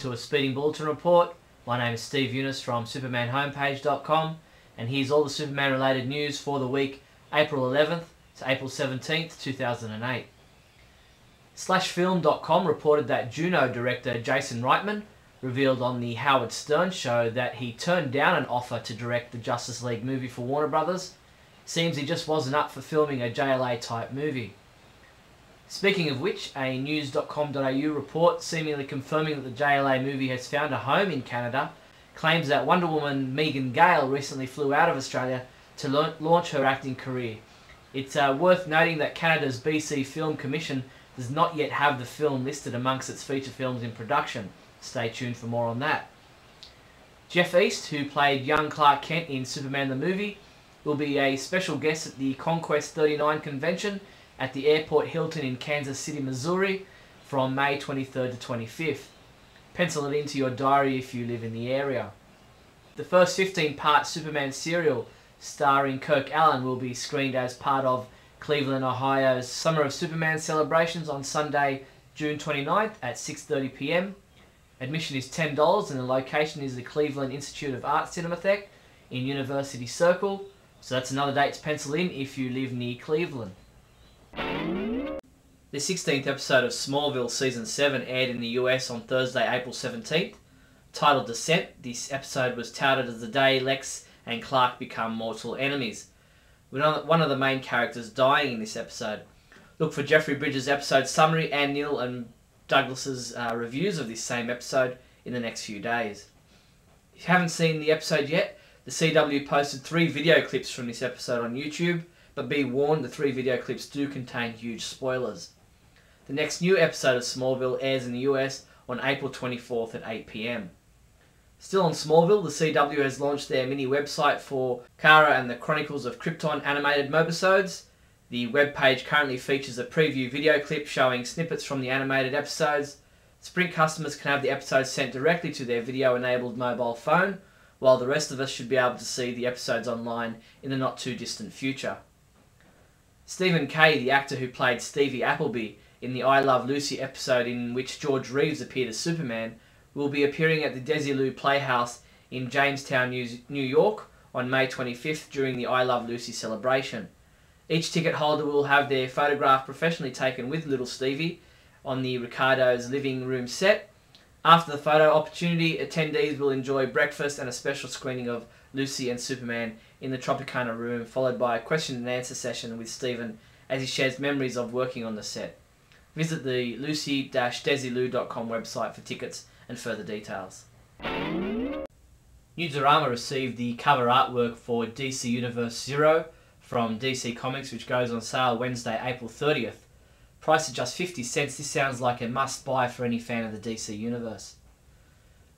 to a Speeding Bulletin report. My name is Steve Younis from supermanhomepage.com, and here's all the Superman related news for the week April 11th to April 17th, 2008. Slashfilm.com reported that Juno director Jason Reitman revealed on the Howard Stern show that he turned down an offer to direct the Justice League movie for Warner Brothers. Seems he just wasn't up for filming a JLA type movie. Speaking of which, a news.com.au report seemingly confirming that the JLA movie has found a home in Canada claims that Wonder Woman Megan Gale recently flew out of Australia to launch her acting career. It's worth noting that Canada's BC Film Commission does not yet have the film listed amongst its feature films in production. Stay tuned for more on that. Jeff East, who played young Clark Kent in Superman the movie, will be a special guest at the Conquest 39 convention at the Airport Hilton in Kansas City, Missouri from May 23rd to 25th. Pencil it into your diary if you live in the area. The first 15-part Superman serial starring Kirk Alyn will be screened as part of Cleveland, Ohio's Summer of Superman celebrations on Sunday, June 29th at 6:30 p.m. Admission is $10 and the location is the Cleveland Institute of Art Cinematheque in University Circle. So that's another date to pencil in if you live near Cleveland. The 16th episode of Smallville Season 7 aired in the US on Thursday, April 17th. Titled Descent, this episode was touted as the day Lex and Clark become mortal enemies, with one of the main characters dying in this episode. Look for Jeffrey Bridges' episode summary and Neal and Douglas's reviews of this same episode in the next few days. If you haven't seen the episode yet, the CW posted 3 video clips from this episode on YouTube, but be warned, the 3 video clips do contain huge spoilers. The next new episode of Smallville airs in the US on April 24th at 8 p.m. Still on Smallville, the CW has launched their mini website for Kara and the Chronicles of Krypton animated mobisodes. The webpage currently features a preview video clip showing snippets from the animated episodes. Sprint customers can have the episodes sent directly to their video-enabled mobile phone, while the rest of us should be able to see the episodes online in the not-too-distant future. Stephen Kay, the actor who played Stevie Appleby in the I Love Lucy episode in which George Reeves appeared as Superman, will be appearing at the Desilu Playhouse in Jamestown, New York on May 25th during the I Love Lucy celebration. Each ticket holder will have their photograph professionally taken with little Stevie on the Ricardo's living room set. After the photo opportunity, attendees will enjoy breakfast and a special screening of Lucy and Superman in the Tropicana room, followed by a question and answer session with Stephen as he shares memories of working on the set. Visit the lucy-desilu.com website for tickets and further details. Newsarama received the cover artwork for DC Universe 0 from DC Comics, which goes on sale Wednesday, April 30th. Price at just 50 cents, this sounds like a must-buy for any fan of the DC Universe.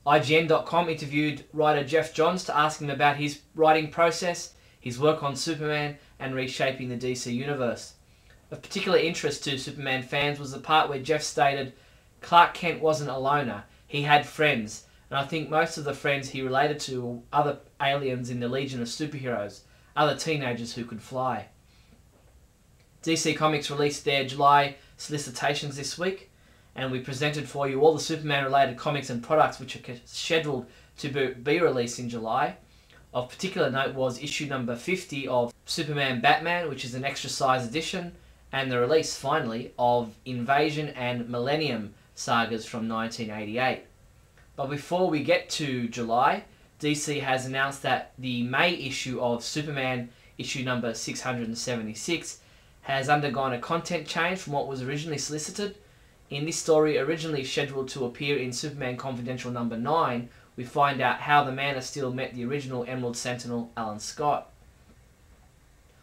IGN.com interviewed writer Jeff Johns to ask him about his writing process, his work on Superman, and reshaping the DC Universe. Of particular interest to Superman fans was the part where Jeff stated, "Clark Kent wasn't a loner, he had friends, and I think most of the friends he related to were other aliens in the Legion of Superheroes, other teenagers who could fly." DC Comics released their July solicitations this week, and we presented for you all the Superman-related comics and products which are scheduled to be released in July. Of particular note was issue number 50 of Superman Batman, which is an extra-size edition, and the release, finally, of Invasion and Millennium sagas from 1988. But before we get to July, DC has announced that the May issue of Superman, issue number 676, has undergone a content change from what was originally solicited. In this story, originally scheduled to appear in Superman Confidential number 9, we find out how the Man of Steel met the original Emerald Sentinel, Alan Scott.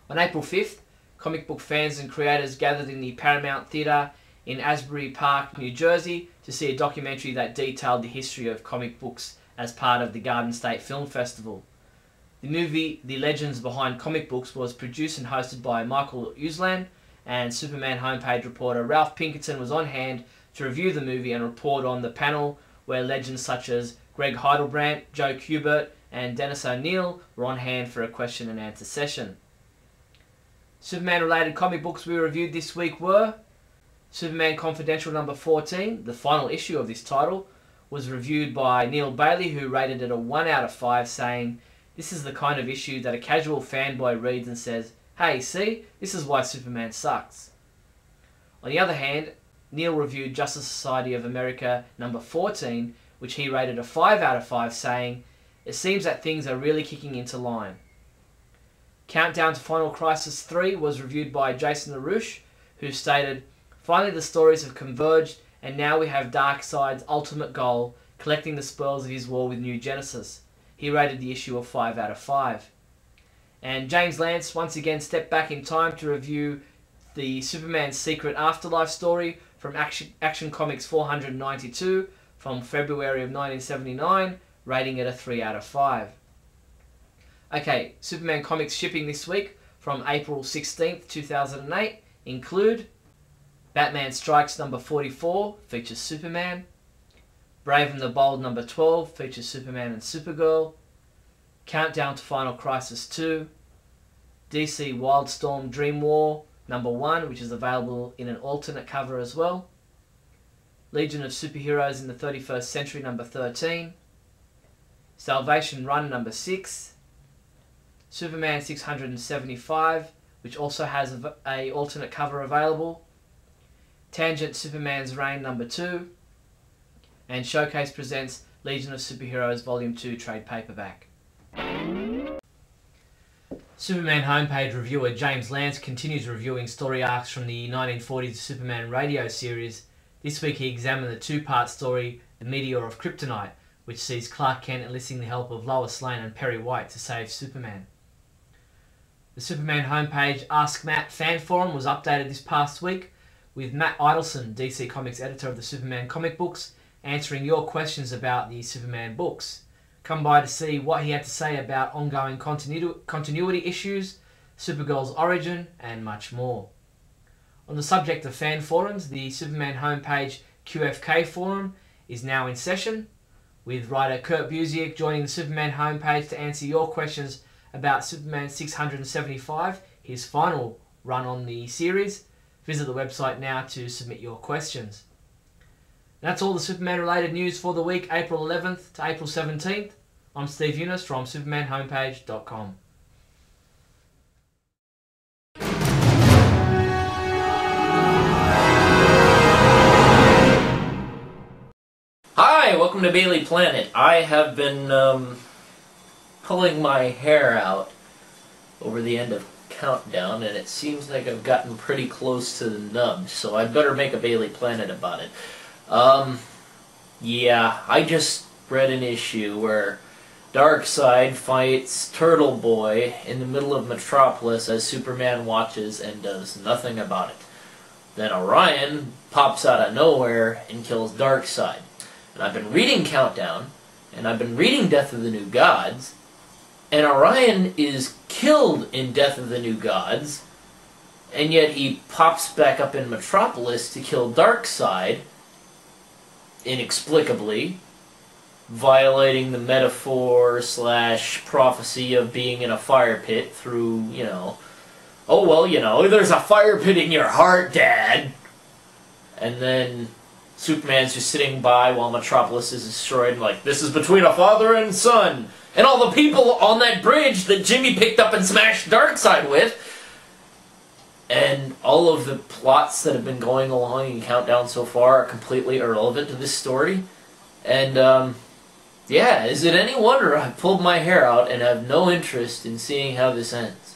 On April 5th, comic book fans and creators gathered in the Paramount Theatre in Asbury Park, New Jersey, to see a documentary that detailed the history of comic books as part of the Garden State Film Festival. The movie, The Legends Behind Comic Books, was produced and hosted by Michael Uslan, and Superman homepage reporter Ralph Pinkerton was on hand to review the movie and report on the panel, where legends such as Greg Heidelbrandt, Joe Kubert, and Dennis O'Neil were on hand for a question and answer session. Superman-related comic books we reviewed this week were Superman Confidential number 14, the final issue of this title, was reviewed by Neal Bailey, who rated it a 1 out of 5, saying, "This is the kind of issue that a casual fanboy reads and says, 'Hey, see, this is why Superman sucks.'" On the other hand, Neal reviewed Justice Society of America number 14, which he rated a 5 out of 5, saying, "It seems that things are really kicking into line." Countdown to Final Crisis 3 was reviewed by Jason LaRouche, who stated, "Finally the stories have converged, and now we have Darkseid's ultimate goal, collecting the spoils of his war with New Genesis." He rated the issue a 5 out of 5. And James Lance once again stepped back in time to review the Superman Secret Afterlife story from Action Comics 492 from February of 1979, rating it a 3 out of 5. Okay, Superman comics shipping this week from April 16th, 2008 include Batman Strikes number 44, features Superman. Brave and the Bold number 12, features Superman and Supergirl. Countdown to Final Crisis 2. DC Wildstorm Dream War number 1, which is available in an alternate cover as well. Legion of Superheroes in the 31st Century number 13. Salvation Run number 6. Superman 675, which also has a alternate cover available. Tangent Superman's Reign number 2. And Showcase presents Legion of Superheroes Volume 2 trade paperback. Superman homepage reviewer James Lance continues reviewing story arcs from the 1940s Superman radio series. This week he examined the two-part story The Meteor of Kryptonite, which sees Clark Kent enlisting the help of Lois Lane and Perry White to save Superman. The Superman homepage Ask Matt fan forum was updated this past week, with Matt Idelson, DC Comics editor of the Superman comic books, answering your questions about the Superman books. Come by to see what he had to say about ongoing continuity issues, Supergirl's origin, and much more. On the subject of fan forums, the Superman homepage QFK forum is now in session, with writer Kurt Busiek joining the Superman homepage to answer your questions about Superman 675, his final run on the series. Visit the website now to submit your questions. That's all the Superman related news for the week, April 11th to April 17th. I'm Steve Younis from supermanhomepage.com. Hi, welcome to Bailey Planet. I have been pulling my hair out over the end of Countdown, and it seems like I've gotten pretty close to the nub, so I better make a Bailey Planet about it. Yeah, I just read an issue where Darkseid fights Turtle Boy in the middle of Metropolis as Superman watches and does nothing about it. Then Orion pops out of nowhere and kills Darkseid. And I've been reading Countdown, and I've been reading Death of the New Gods, and Orion is killed in Death of the New Gods, and yet he pops back up in Metropolis to kill Darkseid, inexplicably, violating the metaphor/prophecy of being in a fire pit through, oh well, there's a fire pit in your heart, Dad. And then Superman's just sitting by while Metropolis is destroyed, and like, this is between a father and son, and all the people on that bridge that Jimmy picked up and smashed Darkseid with. And all of the plots that have been going along in Countdown so far are completely irrelevant to this story. And, yeah, is it any wonder I pulled my hair out and have no interest in seeing how this ends?